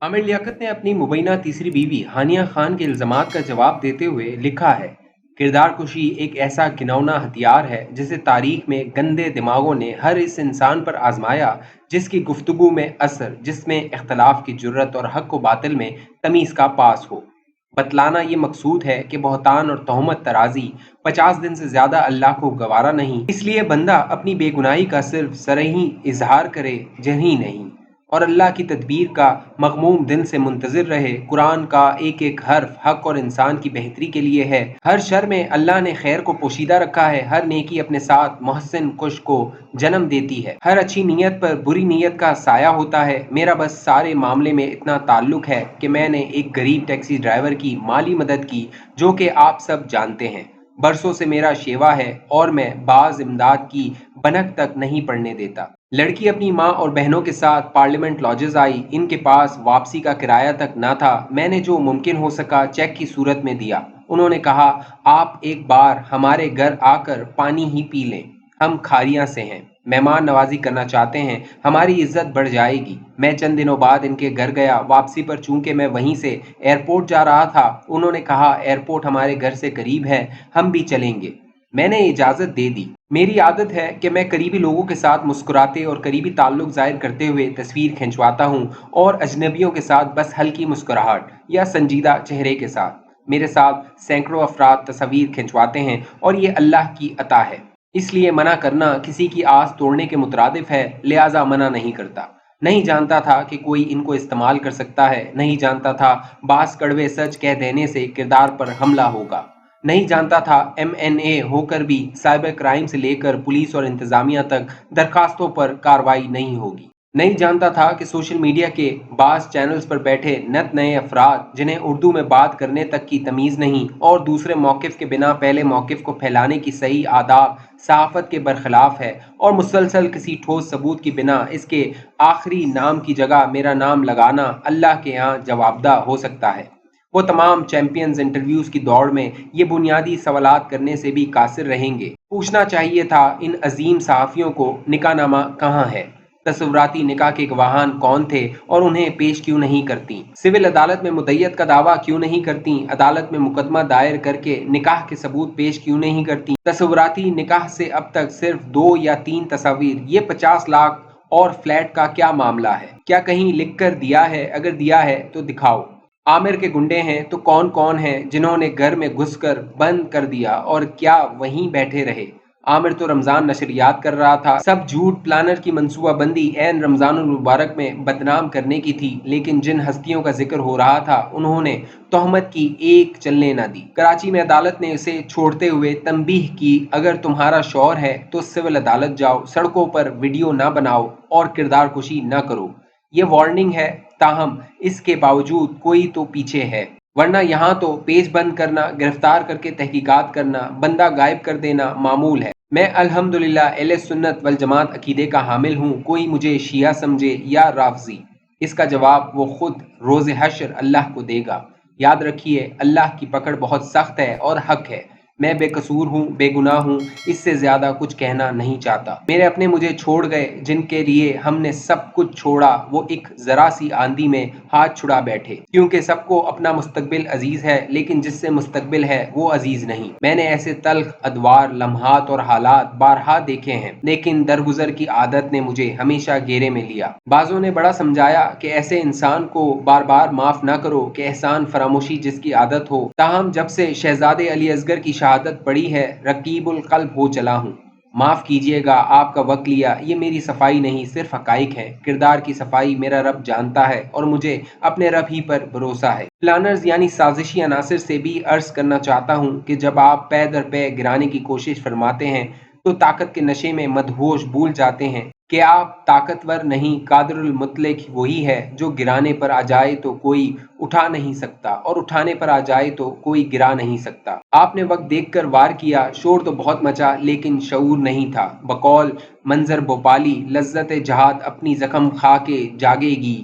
आमिर लियाकत ने अपनी मुबैना तीसरी बीवी हानिया खान के इल्जामात का जवाब देते हुए लिखा है, किरदार कुशी एक ऐसा घिनौना हथियार है जिसे तारीख में गंदे दिमागों ने हर इस इंसान पर आजमाया जिसकी गुफ्तगू में असर, जिसमें इख्तलाफ की जुर्रत और हक व बातिल में तमीज का पास हो। बतलाना ये मकसूद है कि बहतान और तोहमत तराजी 50 दिन से ज्यादा अल्लाह को गवारा नहीं, इसलिए बंदा अपनी बेगुनाही का सिर्फ सरही इजहार करे, जरही नहीं, और अल्लाह की तदबीर का मगमूम दिल से मुंतजिर रहे। कुरान का एक एक हर्फ हक और इंसान की बेहतरी के लिए है। हर शर में अल्लाह ने खैर को पोशीदा रखा है। हर नेकी अपने साथ मोहसिन कुश को जन्म देती है। हर अच्छी नीयत पर बुरी नीयत का साया होता है। मेरा बस सारे मामले में इतना ताल्लुक है कि मैंने एक गरीब टैक्सी ड्राइवर की माली मदद की, जो कि आप सब जानते हैं। बरसों से मेरा शेवा है और मैं बाज इमदाद की बनक तक नहीं पड़ने देता। लड़की अपनी माँ और बहनों के साथ पार्लियामेंट लॉजेस आई। इनके पास वापसी का किराया तक ना था। मैंने जो मुमकिन हो सका चेक की सूरत में दिया। उन्होंने कहा, आप एक बार हमारे घर आकर पानी ही पी लें, हम खारियां से हैं, मेहमान नवाजी करना चाहते हैं, हमारी इज्जत बढ़ जाएगी। मैं चंद दिनों बाद इनके घर गया। वापसी पर चूंकि मैं वहीं से एयरपोर्ट जा रहा था, उन्होंने कहा, एयरपोर्ट हमारे घर से करीब है, हम भी चलेंगे। मैंने इजाज़त दे दी। मेरी आदत है कि मैं करीबी लोगों के साथ मुस्कुराते और करीबी ताल्लुक ज़ाहिर करते हुए तस्वीर खिंचवाता हूँ, और अजनबियों के साथ बस हल्की मुस्कुराहट या संजीदा चेहरे के साथ। मेरे साथ सैकड़ों अफराद तस्वीर खिंचवाते हैं और ये अल्लाह की अता है। इसलिए मना करना किसी की आस तोड़ने के मुतरादिफ है, लिहाजा मना नहीं करता। नहीं जानता था कि कोई इनको इस्तेमाल कर सकता है। नहीं जानता था बास कड़वे सच कह देने से किरदार पर हमला होगा। नहीं जानता था एमएनए होकर भी साइबर क्राइम से लेकर पुलिस और इंतजामिया तक दरखास्तों पर कार्रवाई नहीं होगी। नहीं जानता था कि सोशल मीडिया के बास चैनल्स पर बैठे नत नए अफराद, जिन्हें उर्दू में बात करने तक की तमीज़ नहीं और दूसरे मौक़िफ़ के बिना पहले मौक़िफ़ को फैलाने की सही आदाब सहाफ़त के बरखिलाफ़ है, और मुसलसल किसी ठोस सबूत की बिना इसके आखिरी नाम की जगह मेरा नाम लगाना अल्लाह के यहाँ जवाबदा हो सकता है। वो तमाम चैंपियंस इंटरव्यूज की दौड़ में ये बुनियादी सवालात करने से भी कासिर रहेंगे। पूछना चाहिए था इन अजीम सहाफ़ियों को, निकाहनामा कहाँ है? तस्वुराती निकाह के गवाहान कौन थे और उन्हें पेश क्यों नहीं करती? सिविल अदालत में मुद्दईयत का दावा क्यों नहीं करती? अदालत में मुकदमा दायर करके निकाह के सबूत पेश क्यों नहीं करती? तस्वुराती निकाह से अब तक सिर्फ 2 या 3 तस्वीर, ये 50 लाख और फ्लैट का क्या मामला है? क्या कहीं लिख कर दिया है? अगर दिया है तो दिखाओ। आमिर के गुंडे हैं तो कौन कौन हैं जिन्होंने घर में घुसकर बंद कर दिया, और क्या वहीं बैठे रहे? आमिर तो रमजान नशरियात कर रहा था। सब झूठ प्लानर की मंसूबाबंदी एन रमजानुल मुबारक में बदनाम करने की थी, लेकिन जिन हस्तियों का जिक्र हो रहा था उन्होंने तोहमत की एक चलने न दी। कराची में अदालत ने इसे छोड़ते हुए तंबीह की, अगर तुम्हारा शौहर है तो सिविल अदालत जाओ, सड़कों पर वीडियो ना बनाओ और किरदार कुशी ना करो। ये वार्निंग है, ताहम इसके बावजूद कोई तो पीछे है, वरना यहाँ तो पेज बंद करना, गिरफ्तार करके तहकीकात करना, बंदा गायब कर देना मामूल है। मैं अल्हम्दुलिल्लाह अहले सुन्नत वल जमात अकीदे का हामिल हूँ। कोई मुझे शिया समझे या राफजी, इसका जवाब वो खुद रोज़ हश्र अल्लाह को देगा। याद रखिए, अल्लाह की पकड़ बहुत सख्त है और हक है। मैं बेकसूर हूँ, बेगुनाह हूँ, इससे ज्यादा कुछ कहना नहीं चाहता। मेरे अपने मुझे छोड़ गए, जिनके लिए हमने सब कुछ छोड़ा, वो एक जरा सी आंधी में हाथ छुड़ा बैठे, क्योंकि सबको अपना मुस्तकबिल अजीज है, लेकिन जिससे मुस्तकबिल है वो अजीज नहीं। मैंने ऐसे तल्ख अदवार, लम्हात और हालात बारहा देखे हैं, लेकिन दरगुजर की आदत ने मुझे हमेशा घेरे में लिया। बाजों ने बड़ा समझाया कि ऐसे इंसान को बार बार माफ ना करो कि एहसान फरामोशी जिसकी आदत हो। ताहम जब से शहजादे अली असगर की शहादत पड़ी है, रकीबुल कल्ब हो चला हूँ। माफ कीजिएगा, आपका वक्त लिया। ये मेरी सफाई नहीं, सिर्फ हकाइक है। किरदार की सफाई मेरा रब जानता है और मुझे अपने रब ही पर भरोसा है। प्लानर्स यानी साजिशी अनासिर से भी अर्ज करना चाहता हूँ कि जब आप पै दर पै गिराने की कोशिश फरमाते हैं तो ताकत के नशे में मदहोश भूल जाते हैं कि आप ताकतवर नहीं, कादिरुल मुतलक वही है जो गिराने पर आ जाए तो कोई उठा नहीं सकता, और उठाने पर आ जाए तो कोई गिरा नहीं सकता। आपने वक्त देखकर वार किया, शोर तो बहुत मचा लेकिन शऊर नहीं था। बकौल मंजर भोपाली, लज्जत जहाद अपनी जख्म खा के जागेगी।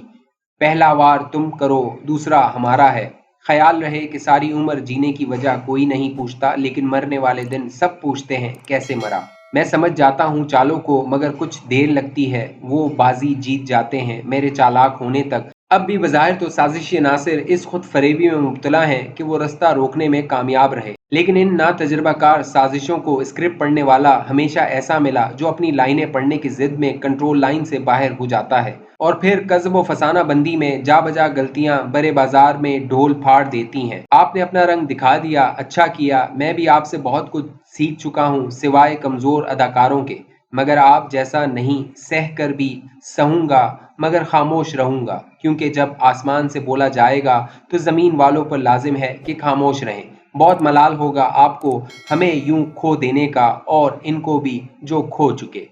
पहला वार तुम करो, दूसरा हमारा है। ख्याल रहे कि सारी उम्र जीने की वजह कोई नहीं पूछता, लेकिन मरने वाले दिन सब पूछते हैं कैसे मरा। मैं समझ जाता हूँ चालों को, मगर कुछ देर लगती है, वो बाजी जीत जाते हैं। मेरे चालाक होने तक अब भी बज़ाहिर तो साजिशी अनासिर इस खुद फरेबी में मुब्तला हैं कि वो रास्ता रोकने में कामयाब रहे, लेकिन इन नातजुर्बाकार साजिशों को स्क्रिप्ट पढ़ने वाला हमेशा ऐसा मिला जो अपनी लाइनें पढ़ने की जिद में कंट्रोल लाइन से बाहर हो जाता है और फिर कज़ब व फसाना बंदी में जा बजा गलतियां बड़े बाजार में ढोल फाड़ देती हैं। आपने अपना रंग दिखा दिया, अच्छा किया, मैं भी आपसे बहुत कुछ सीख चुका हूँ सिवाय कमज़ोर अदाकारों के, मगर आप जैसा नहीं, सह कर भी सहूंगा मगर खामोश रहूंगा, क्योंकि जब आसमान से बोला जाएगा तो ज़मीन वालों पर लाजिम है कि खामोश रहें। बहुत मलाल होगा आपको हमें यूं खो देने का, और इनको भी जो खो चुके।